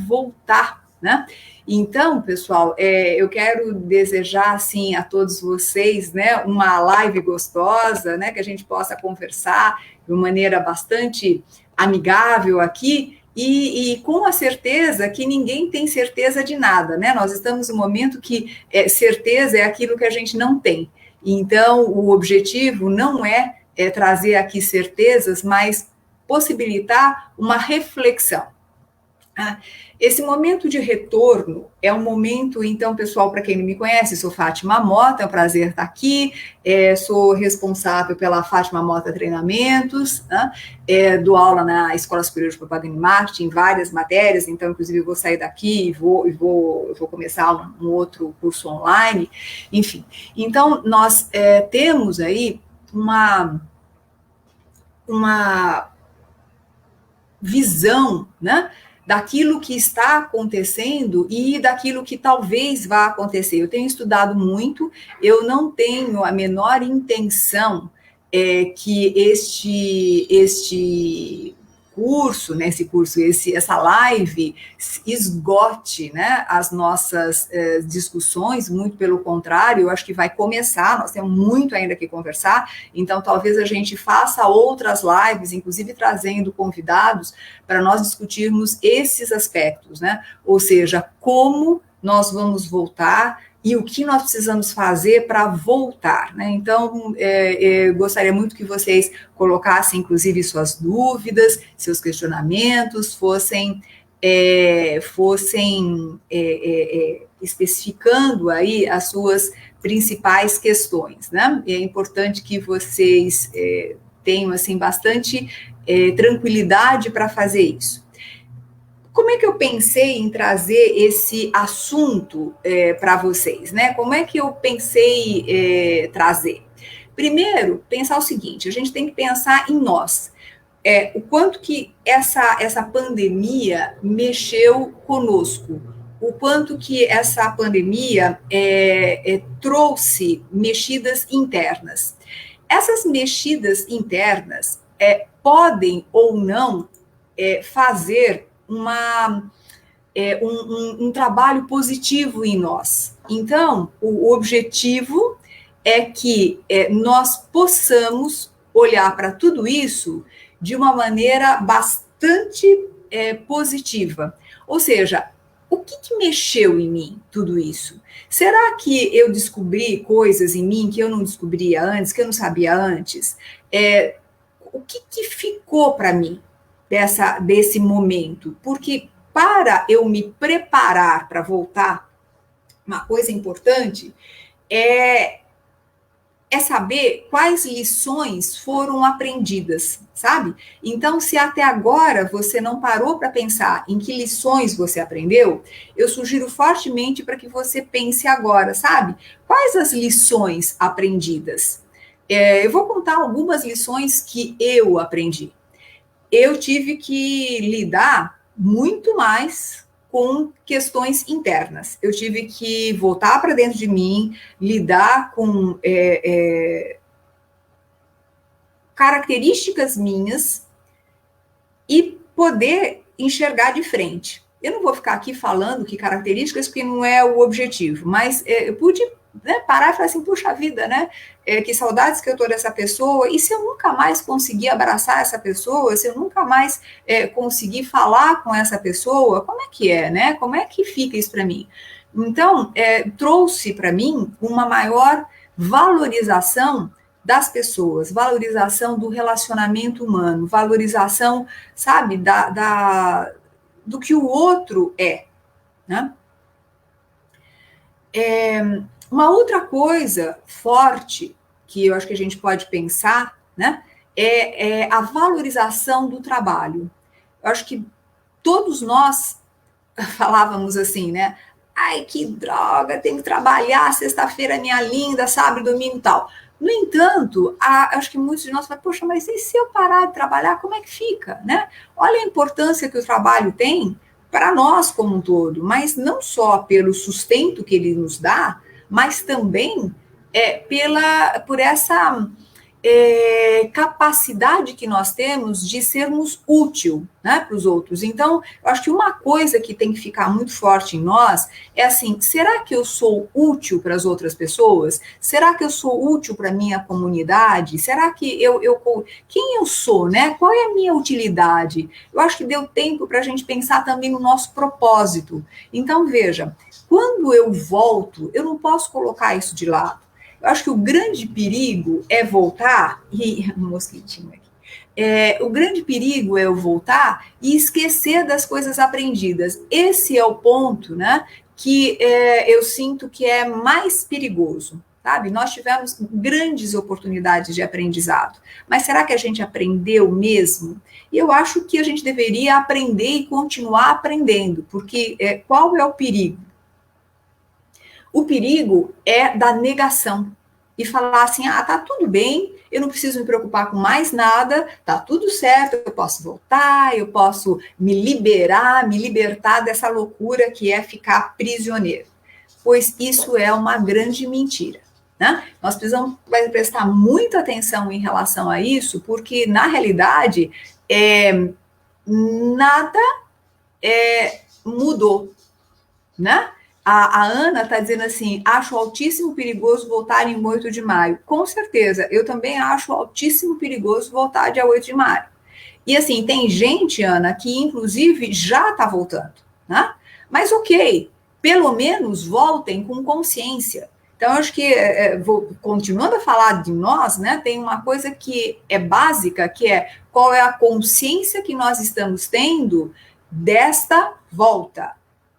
voltar, né? Então, pessoal, eu quero desejar, assim, a todos vocês, né, uma live gostosa, né, que a gente possa conversar de uma maneira bastante amigável aqui e com a certeza que ninguém tem certeza de nada, né? Nós estamos num momento que certeza é aquilo que a gente não tem. Então, o objetivo não é trazer aqui certezas, mas possibilitar uma reflexão. Esse momento de retorno é um momento, então, pessoal, para quem não me conhece, sou Fátima Mota, é um prazer estar aqui, sou responsável pela Fátima Mota Treinamentos, né? Dou aula na Escola Superior de Propaganda e Marketing, em várias matérias, então, inclusive, eu vou sair daqui e vou começar um outro curso online, enfim. Então, nós temos aí uma visão, né, daquilo que está acontecendo e daquilo que talvez vá acontecer. Eu tenho estudado muito, eu não tenho a menor intenção que este curso, né, essa live esgote, né, as nossas discussões, muito pelo contrário, eu acho que vai começar, nós temos muito ainda que conversar, então talvez a gente faça outras lives, inclusive trazendo convidados, para nós discutirmos esses aspectos, né, ou seja, como nós vamos voltar e o que nós precisamos fazer para voltar, né? Então, eu gostaria muito que vocês colocassem, inclusive, suas dúvidas, seus questionamentos, fossem especificando aí as suas principais questões, né? É importante que vocês tenham, assim, bastante tranquilidade para fazer isso. Como é que eu pensei em trazer esse assunto para vocês, né? Como é que eu pensei trazer? Primeiro, pensar o seguinte, a gente tem que pensar em nós. O quanto que essa pandemia mexeu conosco, o quanto que essa pandemia trouxe mexidas internas. Essas mexidas internas podem ou não fazer um trabalho positivo em nós. Então, o objetivo é que nós possamos olhar para tudo isso de uma maneira bastante positiva. Ou seja, o que mexeu em mim tudo isso? Será que eu descobri coisas em mim que eu não descobria antes, que eu não sabia antes? O que ficou para mim desse momento? Porque para eu me preparar para voltar, uma coisa importante é saber quais lições foram aprendidas, sabe? Então, se até agora você não parou para pensar em que lições você aprendeu, eu sugiro fortemente para que você pense agora, sabe? Quais as lições aprendidas? Eu vou contar algumas lições que eu aprendi. Eu tive que lidar muito mais com questões internas. Eu tive que voltar para dentro de mim, lidar com características minhas e poder enxergar de frente. Eu não vou ficar aqui falando que características, porque não é o objetivo, mas eu pude parar e falar assim, puxa vida, né? Que saudades que eu tô dessa pessoa, e se eu nunca mais conseguir abraçar essa pessoa, se eu nunca mais conseguir falar com essa pessoa, como é que é, né? Como é que fica isso para mim? Então, trouxe para mim uma maior valorização das pessoas, valorização do relacionamento humano, valorização, sabe, do que o outro é, né? Uma outra coisa forte que eu acho que a gente pode pensar, né, é a valorização do trabalho. Eu acho que todos nós falávamos assim, né? Ai, que droga, tenho que trabalhar, sexta-feira minha linda, sábado, domingo e tal. No entanto, acho que muitos de nós falam, poxa, mas e se eu parar de trabalhar, como é que fica, né? Olha a importância que o trabalho tem para nós como um todo, mas não só pelo sustento que ele nos dá, mas também por essa capacidade que nós temos de sermos útil, né, para os outros. Então, eu acho que uma coisa que tem que ficar muito forte em nós é assim, será que eu sou útil para as outras pessoas? Será que eu sou útil para a minha comunidade? Será que quem eu sou, né? Qual é a minha utilidade? Eu acho que deu tempo para a gente pensar também no nosso propósito. Então, veja, quando eu volto, eu não posso colocar isso de lado. Eu acho que o grande perigo é voltar, e um mosquitinho aqui, o grande perigo é eu voltar e esquecer das coisas aprendidas. Esse é o ponto, né, que eu sinto que é mais perigoso, sabe? Nós tivemos grandes oportunidades de aprendizado, mas será que a gente aprendeu mesmo? E eu acho que a gente deveria aprender e continuar aprendendo, porque qual é o perigo? O perigo é da negação e falar assim, tá tudo bem, eu não preciso me preocupar com mais nada, tá tudo certo, eu posso voltar, eu posso me libertar dessa loucura que é ficar prisioneiro. Pois isso é uma grande mentira, né? Nós precisamos prestar muita atenção em relação a isso, porque na realidade nada mudou, né? A Ana está dizendo assim, acho altíssimo perigoso voltar em 8 de maio. Com certeza, eu também acho altíssimo perigoso voltar dia 8 de maio. E assim, tem gente, Ana, que inclusive já está voltando, né? Mas ok, pelo menos voltem com consciência. Então, eu acho que, continuando a falar de nós, né, tem uma coisa que é básica, que é qual é a consciência que nós estamos tendo desta volta.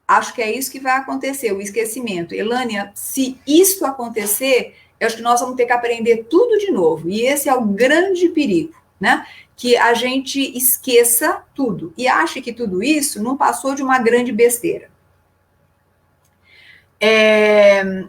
Acho que é isso que vai acontecer, o esquecimento. Elânia, se isso acontecer, eu acho que nós vamos ter que aprender tudo de novo. E esse é o grande perigo, né? Que a gente esqueça tudo e ache que tudo isso não passou de uma grande besteira.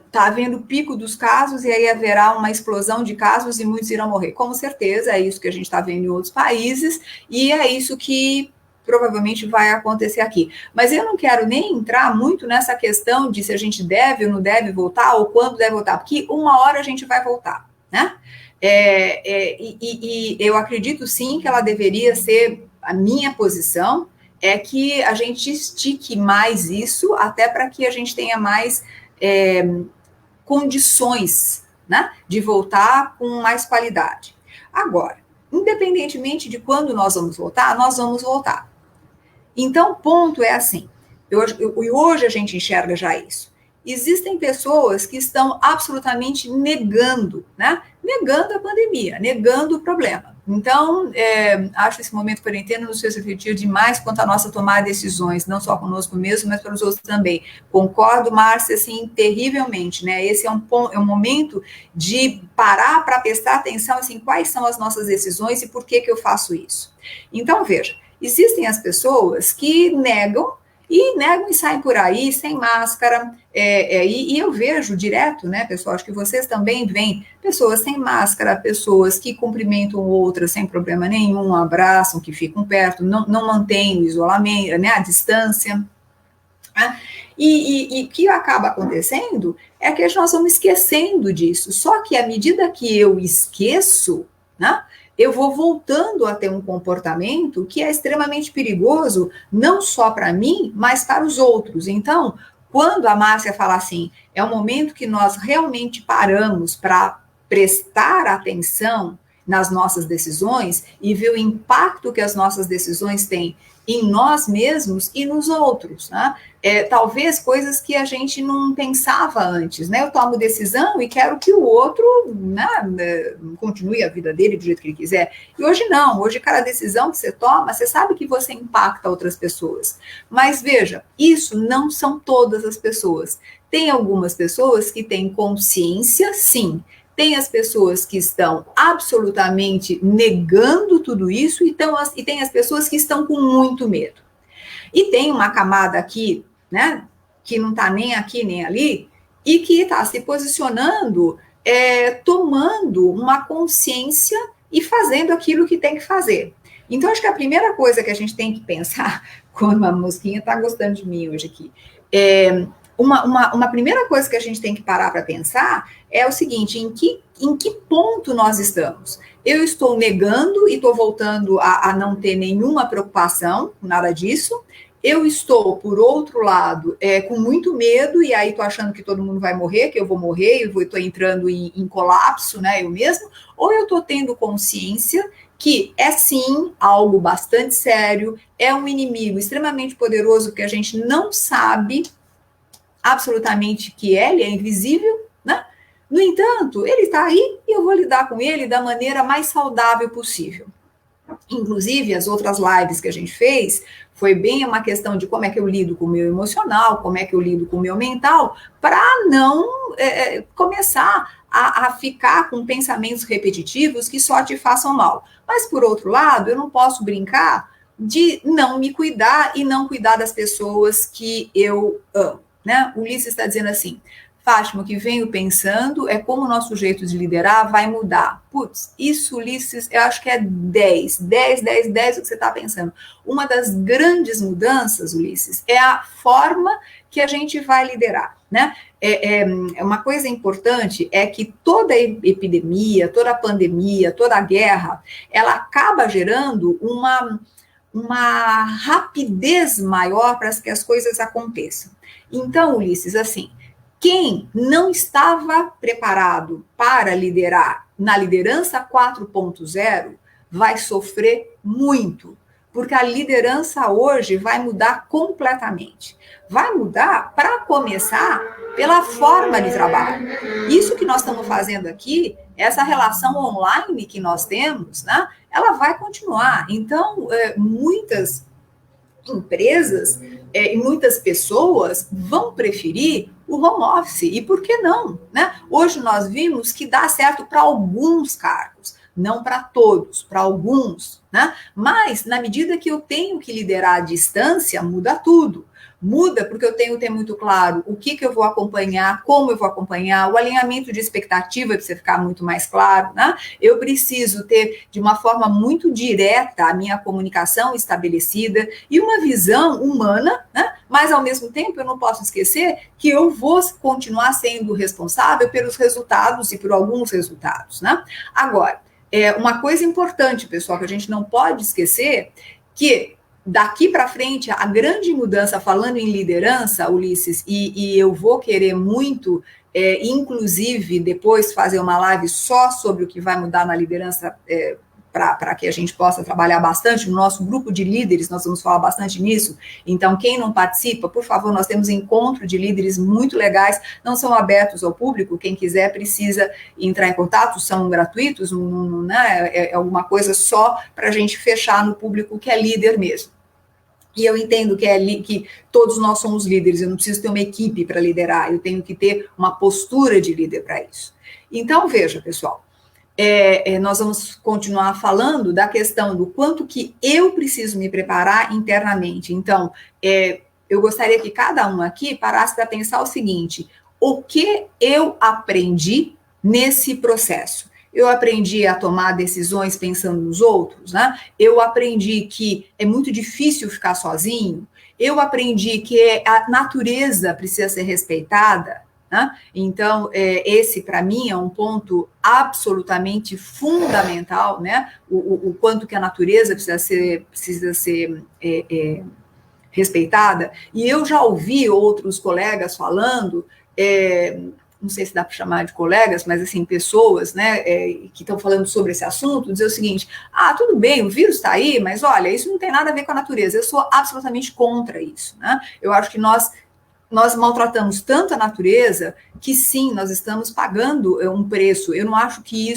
Tá havendo pico dos casos e aí haverá uma explosão de casos e muitos irão morrer. Com certeza, é isso que a gente está vendo em outros países e é isso que provavelmente vai acontecer aqui. Mas eu não quero nem entrar muito nessa questão de se a gente deve ou não deve voltar, ou quando deve voltar, porque uma hora a gente vai voltar, né? E eu acredito sim que ela deveria ser, a minha posição é que a gente estique mais isso, até para que a gente tenha mais condições, né, de voltar com mais qualidade. Agora, independentemente de quando nós vamos voltar, nós vamos voltar. Então, o ponto é assim, hoje a gente enxerga já isso. Existem pessoas que estão absolutamente negando, né? Negando a pandemia, negando o problema. Então, acho esse momento de quarentena nos fez refletir demais quanto à nossa tomada de decisões, não só conosco mesmo, mas para os outros também. Concordo, Márcia, assim, terrivelmente, né? Esse é um momento de parar para prestar atenção, assim, quais são as nossas decisões e por que eu faço isso. Então, veja, existem as pessoas que negam e saem por aí sem máscara, e eu vejo direto, né, pessoal, acho que vocês também veem pessoas sem máscara, pessoas que cumprimentam outras sem problema nenhum, abraçam, que ficam perto, não mantêm o isolamento, né, a distância. Né? E o que acaba acontecendo é que nós vamos esquecendo disso, só que à medida que eu esqueço, né, eu vou voltando a ter um comportamento que é extremamente perigoso, não só para mim, mas para os outros. Então, quando a Márcia fala assim, é um momento que nós realmente paramos para prestar atenção nas nossas decisões e ver o impacto que as nossas decisões têm em nós mesmos e nos outros, né? Talvez coisas que a gente não pensava antes, né? Eu tomo decisão e quero que o outro, né, continue a vida dele do jeito que ele quiser. E hoje não, hoje cada decisão que você toma, você sabe que você impacta outras pessoas. Mas veja, isso não são todas as pessoas. Tem algumas pessoas que têm consciência, sim. Tem as pessoas que estão absolutamente negando tudo isso e tem as pessoas que estão com muito medo. E tem uma camada aqui, né, que não está nem aqui nem ali, e que está se posicionando, tomando uma consciência e fazendo aquilo que tem que fazer. Então, acho que a primeira coisa que a gente tem que pensar, quando a mosquinha está gostando de mim hoje aqui, uma primeira coisa que a gente tem que parar para pensar é o seguinte: em que ponto nós estamos? Eu estou negando e estou voltando a não ter nenhuma preocupação com nada disso. Eu estou, por outro lado, com muito medo, e aí estou achando que todo mundo vai morrer, que eu vou morrer, eu estou entrando em colapso, né, eu mesmo, ou eu estou tendo consciência que é sim algo bastante sério, é um inimigo extremamente poderoso que a gente não sabe absolutamente que ele é invisível, né? No entanto, ele está aí e eu vou lidar com ele da maneira mais saudável possível. Inclusive, as outras lives que a gente fez foi bem uma questão de como é que eu lido com o meu emocional, como é que eu lido com o meu mental, para não começar a ficar com pensamentos repetitivos que só te façam mal. Mas, por outro lado, eu não posso brincar de não me cuidar e não cuidar das pessoas que eu amo, né? O Ulisses está dizendo assim: Fátima, o que venho pensando é como o nosso jeito de liderar vai mudar. Putz, isso, Ulisses, eu acho que é 10 o que você está pensando. Uma das grandes mudanças, Ulisses, é a forma que a gente vai liderar, né? Uma coisa importante é que toda epidemia, toda pandemia, toda guerra, ela acaba gerando uma rapidez maior para que as coisas aconteçam. Então, Ulisses, assim, quem não estava preparado para liderar na liderança 4.0 vai sofrer muito, porque a liderança hoje vai mudar completamente. Vai mudar, para começar, pela forma de trabalho. Isso que nós estamos fazendo aqui, essa relação online que nós temos, né, ela vai continuar. Então, muitas empresas e muitas pessoas vão preferir o home office. E por que não? Né? Hoje nós vimos que dá certo para alguns cargos, não para todos, para alguns. Né? Mas, na medida que eu tenho que liderar à distância, muda tudo. Muda porque eu tenho que ter muito claro o que eu vou acompanhar, como eu vou acompanhar, o alinhamento de expectativa precisa ficar muito mais claro, né? Eu preciso ter, de uma forma muito direta, a minha comunicação estabelecida e uma visão humana, né? Mas, ao mesmo tempo, eu não posso esquecer que eu vou continuar sendo responsável pelos resultados e por alguns resultados, né? Agora, uma coisa importante, pessoal, que a gente não pode esquecer, que daqui para frente, a grande mudança, falando em liderança, Ulisses, e eu vou querer muito, inclusive, depois fazer uma live só sobre o que vai mudar na liderança, para que a gente possa trabalhar bastante no nosso grupo de líderes, nós vamos falar bastante nisso. Então, quem não participa, por favor, nós temos encontro de líderes muito legais, não são abertos ao público, quem quiser precisa entrar em contato, são gratuitos, né, é alguma coisa só para a gente fechar no público que é líder mesmo. E eu entendo que todos nós somos líderes, eu não preciso ter uma equipe para liderar, eu tenho que ter uma postura de líder para isso. Então, veja, pessoal, nós vamos continuar falando da questão do quanto que eu preciso me preparar internamente. Então, eu gostaria que cada um aqui parasse para pensar o seguinte: o que eu aprendi nesse processo? Eu aprendi a tomar decisões pensando nos outros, né? Eu aprendi que é muito difícil ficar sozinho. Eu aprendi que a natureza precisa ser respeitada, né? Então, esse, para mim, é um ponto absolutamente fundamental, né? O quanto que a natureza precisa ser respeitada. E eu já ouvi outros colegas falando, não sei se dá para chamar de colegas, mas assim, pessoas, né, que estão falando sobre esse assunto, dizer o seguinte: tudo bem, o vírus está aí, mas olha, isso não tem nada a ver com a natureza. Eu sou absolutamente contra isso, né? Eu acho que nós maltratamos tanto a natureza que sim, nós estamos pagando um preço. Eu não acho que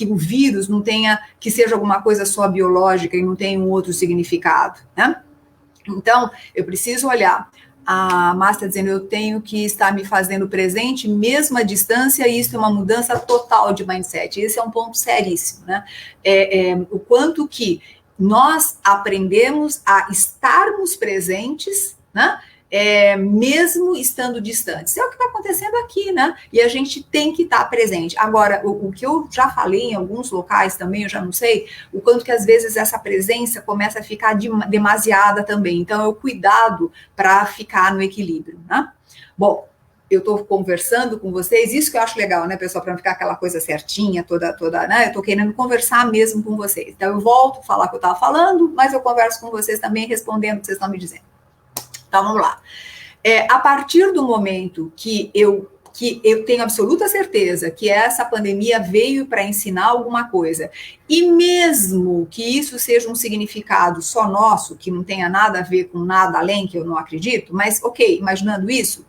o vírus não tenha, que seja alguma coisa só biológica e não tenha um outro significado, né? Então, eu preciso olhar. A Márcia está dizendo: eu tenho que estar me fazendo presente mesmo à distância, e isso é uma mudança total de mindset. Esse é um ponto seríssimo, né? O quanto que nós aprendemos a estarmos presentes, né? mesmo estando distantes. É o que está acontecendo aqui, né? E a gente tem que estar presente. Agora, o que eu já falei em alguns locais também, eu já não sei, o quanto que às vezes essa presença começa a ficar demasiada também. Então, é o cuidado para ficar no equilíbrio, né? Bom, eu estou conversando com vocês, isso que eu acho legal, né, pessoal, para não ficar aquela coisa certinha, toda, né, eu estou querendo conversar mesmo com vocês. Então, eu volto a falar o que eu estava falando, mas eu converso com vocês também, respondendo o que vocês estão me dizendo. Então, vamos lá. A partir do momento que eu tenho absoluta certeza que essa pandemia veio para ensinar alguma coisa, e mesmo que isso seja um significado só nosso, que não tenha nada a ver com nada além, que eu não acredito, mas ok, imaginando isso,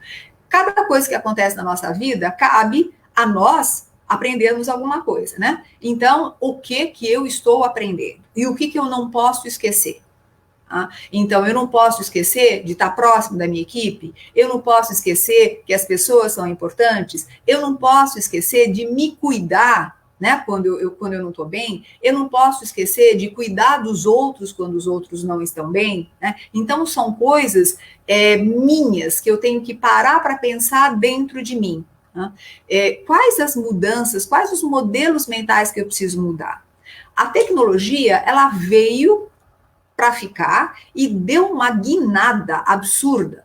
cada coisa que acontece na nossa vida, cabe a nós aprendermos alguma coisa, né? Então, o que eu estou aprendendo? E o que eu não posso esquecer? Então, eu não posso esquecer de estar próximo da minha equipe, eu não posso esquecer que as pessoas são importantes, eu não posso esquecer de me cuidar, né, quando eu não estou bem, eu não posso esquecer de cuidar dos outros quando os outros não estão bem, né? Então, são coisas minhas que eu tenho que parar para pensar dentro de mim. Né? Quais as mudanças, quais os modelos mentais que eu preciso mudar? A tecnologia, ela veio para ficar e deu uma guinada absurda.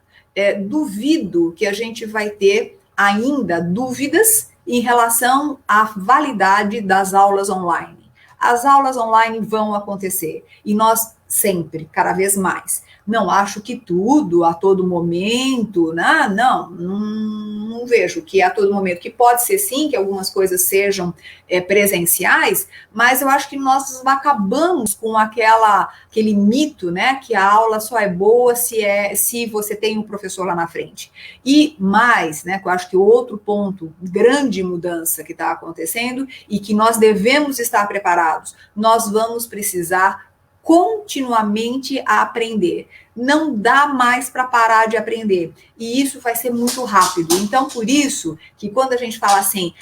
Duvido que a gente vai ter ainda dúvidas em relação à validade das aulas online. As aulas online vão acontecer e nós sempre, cada vez mais. Não acho que tudo, a todo momento, né? Não vejo que a todo momento, que pode ser sim, que algumas coisas sejam presenciais, mas eu acho que nós acabamos com aquele mito, né, que a aula só é boa se você tem um professor lá na frente. E mais, né, que eu acho que outro ponto, grande mudança que está acontecendo e que nós devemos estar preparados, nós vamos precisar continuamente a aprender. Não dá mais para parar de aprender. E isso vai ser muito rápido. Então, por isso que quando a gente fala assim,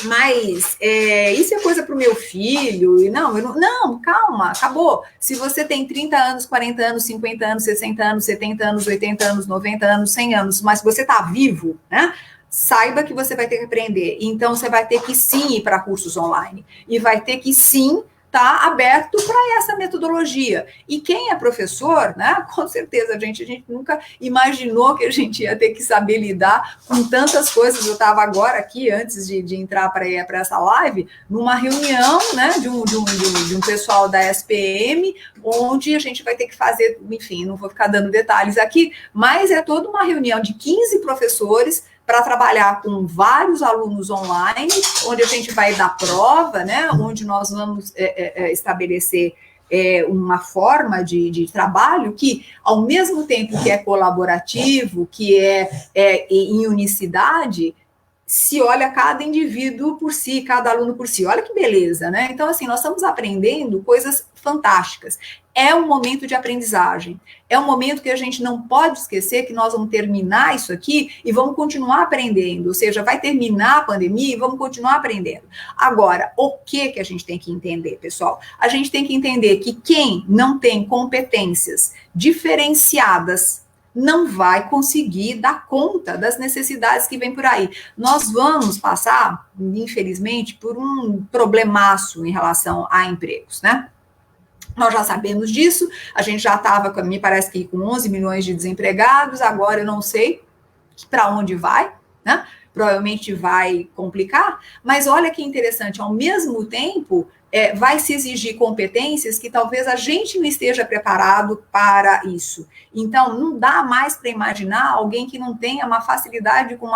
mas isso é coisa para o meu filho, e não, calma, acabou. Se você tem 30 anos, 40 anos, 50 anos, 60 anos, 70 anos, 80 anos, 90 anos, 100 anos, mas você está vivo, né? Saiba que você vai ter que aprender. Então, você vai ter que sim ir para cursos online. E vai ter que sim está aberto para essa metodologia. E quem é professor, né, com certeza, a gente nunca imaginou que a gente ia ter que saber lidar com tantas coisas. Eu estava agora aqui, antes de entrar para essa live, numa reunião, né, de um pessoal da SPM, onde a gente vai ter que fazer, enfim, não vou ficar dando detalhes aqui, mas é toda uma reunião de 15 professores para trabalhar com vários alunos online, onde a gente vai dar prova, né? Onde nós vamos estabelecer uma forma de trabalho que, ao mesmo tempo que é colaborativo, que é em unicidade, se olha cada indivíduo por si, cada aluno por si. Olha que beleza, né? Então, assim, nós estamos aprendendo coisas fantásticas. É um momento de aprendizagem. É um momento que a gente não pode esquecer que nós vamos terminar isso aqui e vamos continuar aprendendo. Ou seja, vai terminar a pandemia e vamos continuar aprendendo. Agora, o que a gente tem que entender, pessoal? A gente tem que entender que quem não tem competências diferenciadas não vai conseguir dar conta das necessidades que vem por aí. Nós vamos passar, infelizmente, por um problemaço em relação a empregos, né? Nós já sabemos disso, a gente já estava, me parece que com 11 milhões de desempregados, agora eu não sei para onde vai, né? Provavelmente vai complicar, mas olha que interessante, ao mesmo tempo, vai se exigir competências que talvez a gente não esteja preparado para isso. Então, não dá mais para imaginar alguém que não tenha uma facilidade com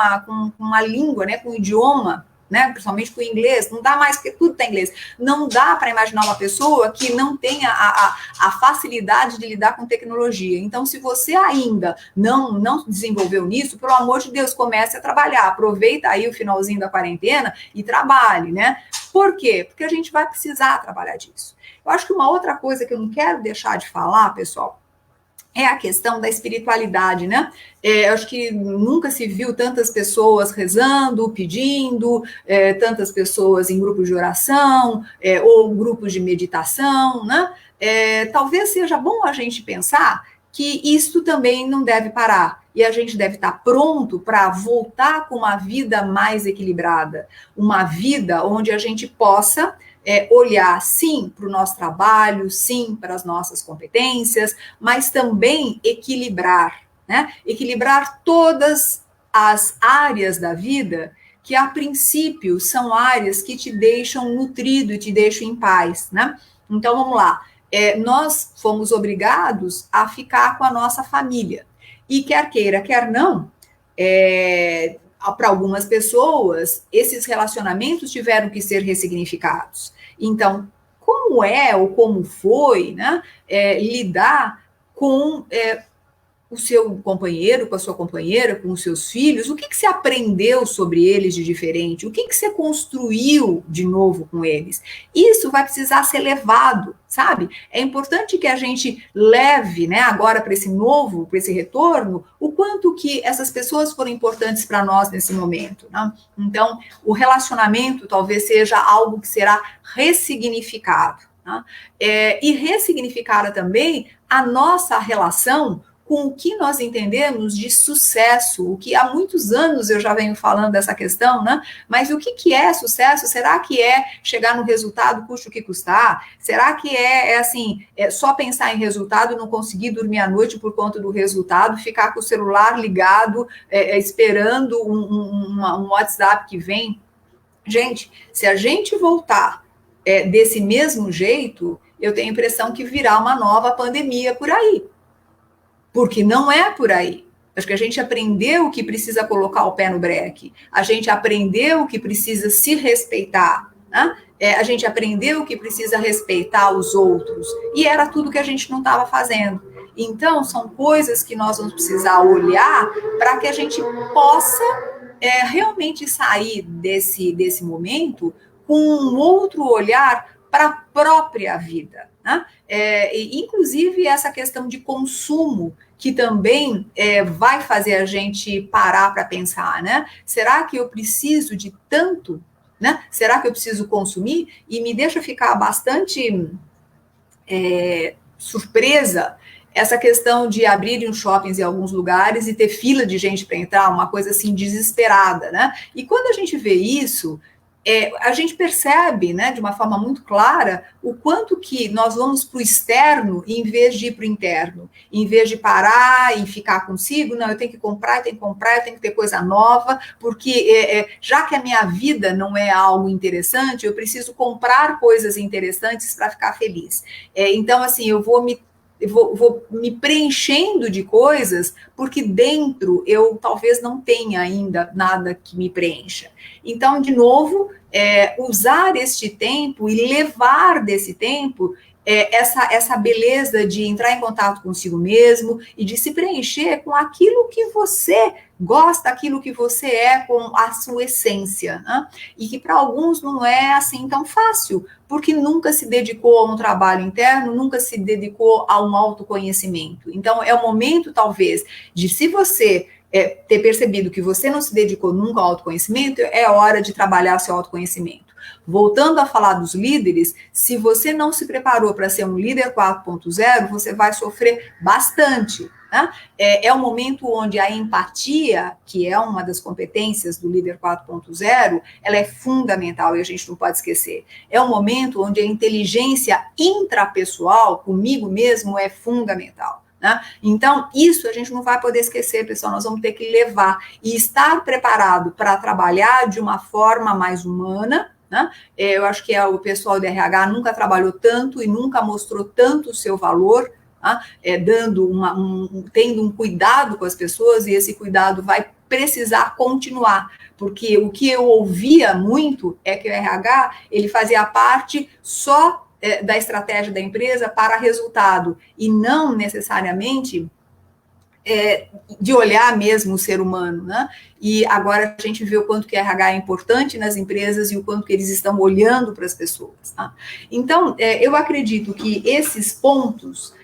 uma língua, né, com um idioma, né, principalmente com o inglês, não dá mais, porque tudo está em inglês, não dá para imaginar uma pessoa que não tenha a facilidade de lidar com tecnologia. Então, se você ainda não desenvolveu nisso, pelo amor de Deus, comece a trabalhar, aproveita aí o finalzinho da quarentena e trabalhe, né? Por quê? Porque a gente vai precisar trabalhar disso. Eu acho que uma outra coisa que eu não quero deixar de falar, pessoal, é a questão da espiritualidade, né? Eu acho que nunca se viu tantas pessoas rezando, pedindo, tantas pessoas em grupos de oração, ou grupos de meditação, né? Talvez seja bom a gente pensar que isto também não deve parar. E a gente deve estar pronto para voltar com uma vida mais equilibrada, uma vida onde a gente possa olhar, sim, para o nosso trabalho, sim, para as nossas competências, mas também equilibrar, né? Equilibrar todas as áreas da vida que, a princípio, são áreas que te deixam nutrido e te deixam em paz, né? Então, vamos lá. Nós fomos obrigados a ficar com a nossa família. E quer queira, quer não, para algumas pessoas, esses relacionamentos tiveram que ser ressignificados. Então, como ou como foi, né, lidar com o seu companheiro, com a sua companheira, com os seus filhos, o que você aprendeu sobre eles de diferente? O que você construiu de novo com eles? Isso vai precisar ser levado, sabe? É importante que a gente leve, né, agora para esse novo, para esse retorno, o quanto que essas pessoas foram importantes para nós nesse momento, né? Então, o relacionamento talvez seja algo que será ressignificado, né? E ressignificada também a nossa relação com o que nós entendemos de sucesso, o que há muitos anos eu já venho falando dessa questão, né? Mas o que é sucesso? Será que é chegar no resultado, custe o que custar? Será que só pensar em resultado e não conseguir dormir à noite por conta do resultado, ficar com o celular ligado, esperando um WhatsApp que vem? Gente, se a gente voltar desse mesmo jeito, eu tenho a impressão que virá uma nova pandemia por aí. Porque não é por aí. Acho que a gente aprendeu que precisa colocar o pé no breque. A gente aprendeu que precisa se respeitar, né? A gente aprendeu que precisa respeitar os outros. E era tudo que a gente não estava fazendo. Então, são coisas que nós vamos precisar olhar para que a gente possa realmente sair desse momento com um outro olhar para a própria vida, né? Inclusive essa questão de consumo, que também vai fazer a gente parar para pensar, né? Será que eu preciso de tanto? Né? Será que eu preciso consumir? E me deixa ficar bastante surpresa essa questão de abrirem os shoppings em alguns lugares e ter fila de gente para entrar, uma coisa assim desesperada, né? E quando a gente vê isso, a gente percebe, né, de uma forma muito clara, o quanto que nós vamos para o externo em vez de ir para o interno. Em vez de parar e ficar consigo, não, eu tenho que comprar, eu tenho que ter coisa nova, porque já que a minha vida não é algo interessante, eu preciso comprar coisas interessantes para ficar feliz. Então, assim, eu vou me preenchendo de coisas, porque dentro eu talvez não tenha ainda nada que me preencha. Então, de novo, usar este tempo e levar desse tempo essa beleza de entrar em contato consigo mesmo e de se preencher com aquilo que você gosta, aquilo que você é, com a sua essência, né? E que para alguns não é assim tão fácil, porque nunca se dedicou a um trabalho interno, nunca se dedicou a um autoconhecimento. Então, é o momento, talvez, de, se você ter percebido que você não se dedicou nunca ao autoconhecimento, é hora de trabalhar seu autoconhecimento. Voltando a falar dos líderes, se você não se preparou para ser um líder 4.0, você vai sofrer bastante. Né? É um momento onde a empatia, que é uma das competências do líder 4.0, ela é fundamental e a gente não pode esquecer. É um momento onde a inteligência intrapessoal, comigo mesmo, é fundamental. Né? Então, isso a gente não vai poder esquecer, pessoal, nós vamos ter que levar e estar preparado para trabalhar de uma forma mais humana, né? Eu acho que o pessoal do RH nunca trabalhou tanto e nunca mostrou tanto o seu valor, tá? Tendo um cuidado com as pessoas, e esse cuidado vai precisar continuar, porque o que eu ouvia muito é que o RH ele fazia parte só da estratégia da empresa para resultado, e não necessariamente de olhar mesmo o ser humano, né? E agora a gente vê o quanto que a RH é importante nas empresas e o quanto que eles estão olhando para as pessoas, tá? Então, eu acredito que esses pontos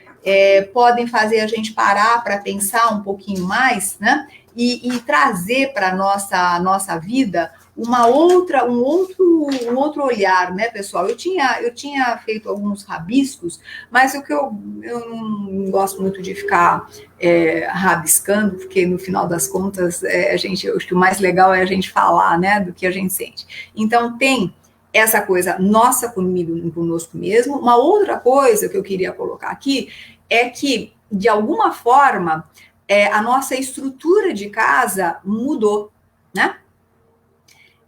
podem fazer a gente parar para pensar um pouquinho mais, né? E trazer para a nossa vida um outro olhar, né, pessoal? Eu tinha feito alguns rabiscos, mas o que eu não gosto muito de ficar rabiscando, porque no final das contas, eu acho que o mais legal é a gente falar, né, do que a gente sente. Então, tem essa coisa nossa conosco mesmo. Uma outra coisa que eu queria colocar aqui é que, de alguma forma, a nossa estrutura de casa mudou, né?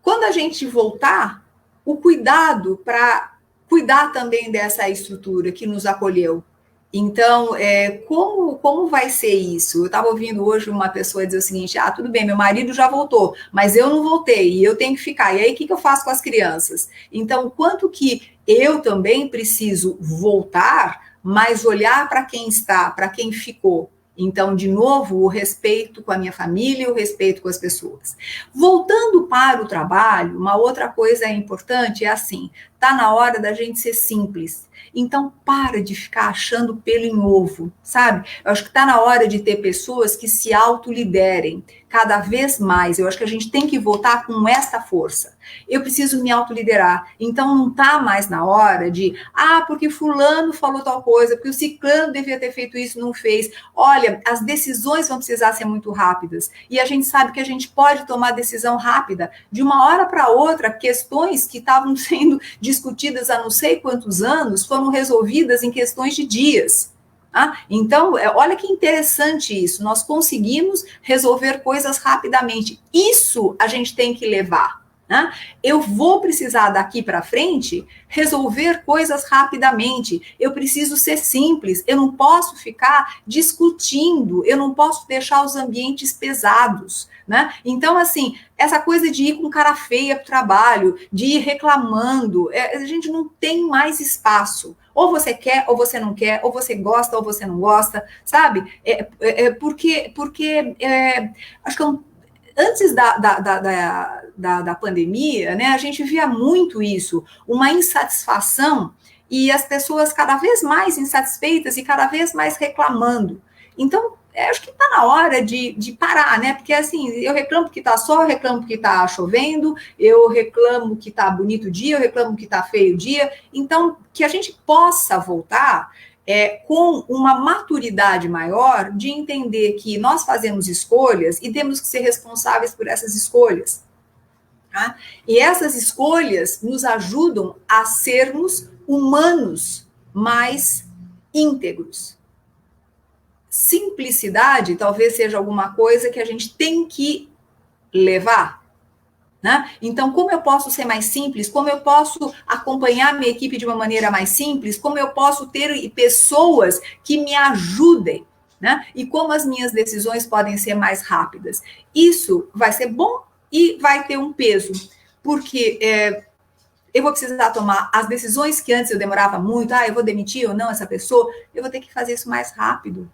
Quando a gente voltar, o cuidado para cuidar também dessa estrutura que nos acolheu. Então, como vai ser isso? Eu estava ouvindo hoje uma pessoa dizer o seguinte: tudo bem, meu marido já voltou, mas eu não voltei e eu tenho que ficar. E aí, o que eu faço com as crianças? Então, quanto que eu também preciso voltar, mas olhar para quem está, para quem ficou. Então, de novo, o respeito com a minha família, o respeito com as pessoas. Voltando para o trabalho, uma outra coisa importante é assim: tá na hora da gente ser simples. Então, para de ficar achando pelo em ovo, sabe? Eu acho que está na hora de ter pessoas que se autoliderem cada vez mais. Eu acho que a gente tem que voltar com essa força. Eu preciso me autoliderar. Então, não está mais na hora de, porque fulano falou tal coisa, porque o ciclano devia ter feito isso, não fez. Olha, as decisões vão precisar ser muito rápidas. E a gente sabe que a gente pode tomar decisão rápida. De uma hora para outra, questões que estavam sendo discutidas há não sei quantos anos foram resolvidas em questões de dias. Então, olha que interessante isso. Nós conseguimos resolver coisas rapidamente. Isso a gente tem que levar. Né? Eu vou precisar daqui para frente resolver coisas rapidamente. Eu preciso ser simples. Eu não posso ficar discutindo. Eu não posso deixar os ambientes pesados. Né? Então, assim, essa coisa de ir com cara feia para o trabalho, de ir reclamando, a gente não tem mais espaço. Ou você quer, ou você não quer, ou você gosta, ou você não gosta, sabe? Porque acho que antes da pandemia, né, a gente via muito isso, uma insatisfação e as pessoas cada vez mais insatisfeitas e cada vez mais reclamando. Então, acho que está na hora de parar, né? Porque assim, eu reclamo que está sol, eu reclamo que está chovendo, eu reclamo que está bonito o dia, eu reclamo que está feio o dia. Então, que a gente possa voltar com uma maturidade maior de entender que nós fazemos escolhas e temos que ser responsáveis por essas escolhas. Tá? E essas escolhas nos ajudam a sermos humanos mais íntegros. Simplicidade talvez seja alguma coisa que a gente tem que levar. Né? Então, como eu posso ser mais simples? Como eu posso acompanhar minha equipe de uma maneira mais simples? Como eu posso ter pessoas que me ajudem? Né? E como as minhas decisões podem ser mais rápidas? Isso vai ser bom e vai ter um peso, porque eu vou precisar tomar as decisões que antes eu demorava muito, eu vou demitir ou não essa pessoa, eu vou ter que fazer isso mais rápido.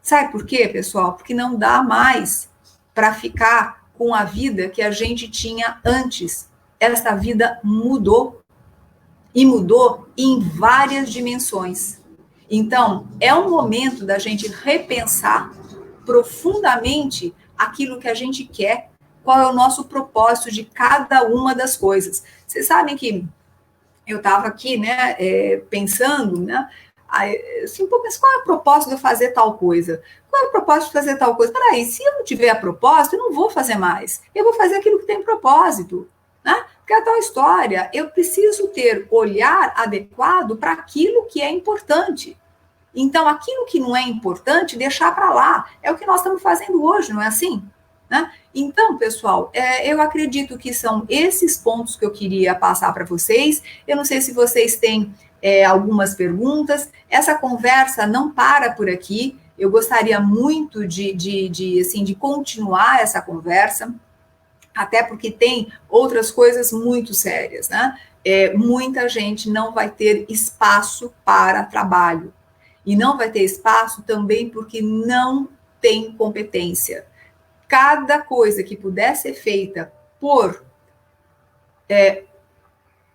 Sabe por quê, pessoal? Porque não dá mais para ficar com a vida que a gente tinha antes. Essa vida mudou. E mudou em várias dimensões. Então, é um momento da gente repensar profundamente aquilo que a gente quer, qual é o nosso propósito de cada uma das coisas. Vocês sabem que eu estava aqui, né, pensando, né, assim, mas qual é o propósito de eu fazer tal coisa? Qual é o propósito de fazer tal coisa? Peraí, se eu não tiver propósito, eu não vou fazer mais. Eu vou fazer aquilo que tem propósito, né? Porque é a tal história, eu preciso ter olhar adequado para aquilo que é importante. Então, aquilo que não é importante, deixar para lá. É o que nós estamos fazendo hoje, não é assim? Né? Então, pessoal, eu acredito que são esses pontos que eu queria passar para vocês. Eu não sei se vocês têm algumas perguntas. Essa conversa não para por aqui. Eu gostaria muito de continuar essa conversa, até porque tem outras coisas muito sérias, né? Muita gente não vai ter espaço para trabalho. E não vai ter espaço também porque não tem competência. Cada coisa que puder ser feita por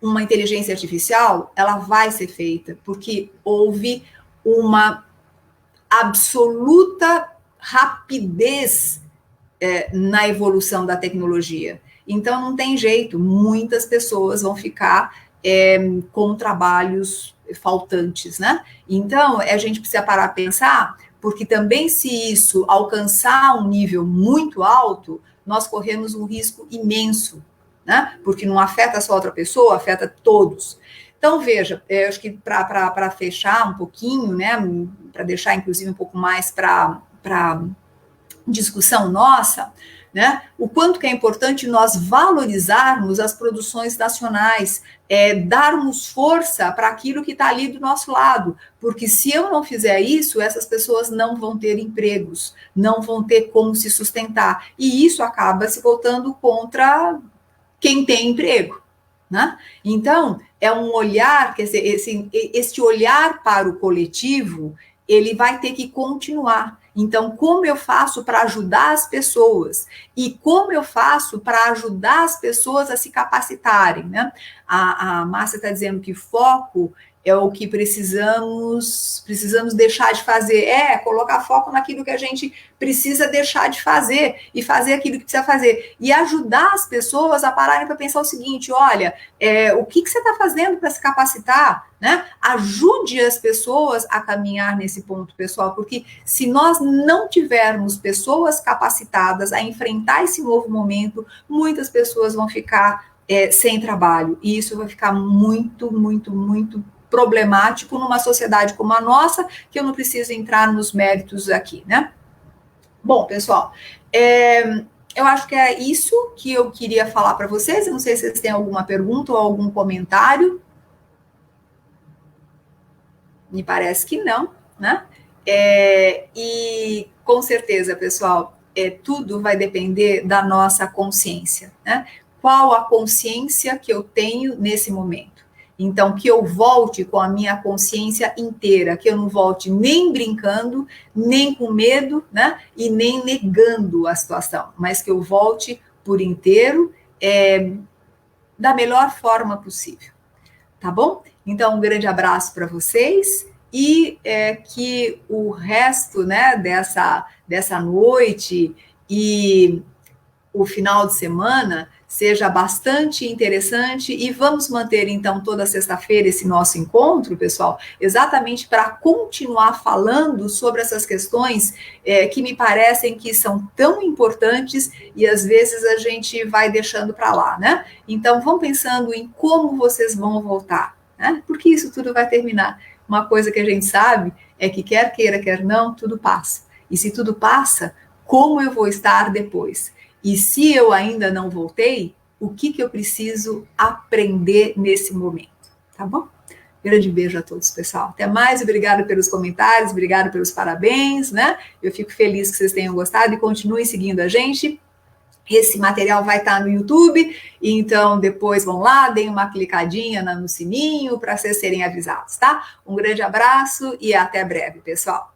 uma inteligência artificial, ela vai ser feita, porque houve uma absoluta rapidez na evolução da tecnologia. Então, não tem jeito, muitas pessoas vão ficar com trabalhos faltantes, né? Então, a gente precisa parar a pensar, porque também se isso alcançar um nível muito alto, nós corremos um risco imenso, né? Porque não afeta só outra pessoa, afeta todos. Então, veja, eu acho que para fechar um pouquinho, né, para deixar, inclusive, um pouco mais para discussão nossa, né, o quanto que é importante nós valorizarmos as produções nacionais, darmos força para aquilo que está ali do nosso lado, porque se eu não fizer isso, essas pessoas não vão ter empregos, não vão ter como se sustentar, e isso acaba se voltando contra quem tem emprego, né? Então, é um olhar, quer dizer, esse olhar para o coletivo, ele vai ter que continuar. Então, como eu faço para ajudar as pessoas? E como eu faço para ajudar as pessoas a se capacitarem, né? A Márcia está dizendo que foco é o que precisamos deixar de fazer. Colocar foco naquilo que a gente precisa deixar de fazer e fazer aquilo que precisa fazer. E ajudar as pessoas a pararem para pensar o seguinte, olha, o que você está fazendo para se capacitar? Né? Ajude as pessoas a caminhar nesse ponto, pessoal, porque se nós não tivermos pessoas capacitadas a enfrentar esse novo momento, muitas pessoas vão ficar sem trabalho, e isso vai ficar muito, muito, muito problemático numa sociedade como a nossa, que eu não preciso entrar nos méritos aqui, né? Bom, pessoal, eu acho que é isso que eu queria falar para vocês. Eu não sei se vocês têm alguma pergunta ou algum comentário. Me parece que não, né? E com certeza, pessoal, tudo vai depender da nossa consciência, né? Qual a consciência que eu tenho nesse momento? Então, que eu volte com a minha consciência inteira, que eu não volte nem brincando, nem com medo, né? E nem negando a situação, mas que eu volte por inteiro, da melhor forma possível. Tá bom? Então, um grande abraço para vocês e que o resto, né, dessa noite e o final de semana seja bastante interessante, e vamos manter, então, toda sexta-feira esse nosso encontro, pessoal, exatamente para continuar falando sobre essas questões que me parecem que são tão importantes e, às vezes, a gente vai deixando para lá, né? Então, vão pensando em como vocês vão voltar, né? Porque isso tudo vai terminar. Uma coisa que a gente sabe é que, quer queira, quer não, tudo passa. E se tudo passa, como eu vou estar depois? E se eu ainda não voltei, o que eu preciso aprender nesse momento? Tá bom? Grande beijo a todos, pessoal. Até mais, obrigado pelos comentários, obrigado pelos parabéns, né? Eu fico feliz que vocês tenham gostado e continuem seguindo a gente. Esse material vai estar no YouTube, então depois vão lá, deem uma clicadinha no sininho para vocês serem avisados, tá? Um grande abraço e até breve, pessoal.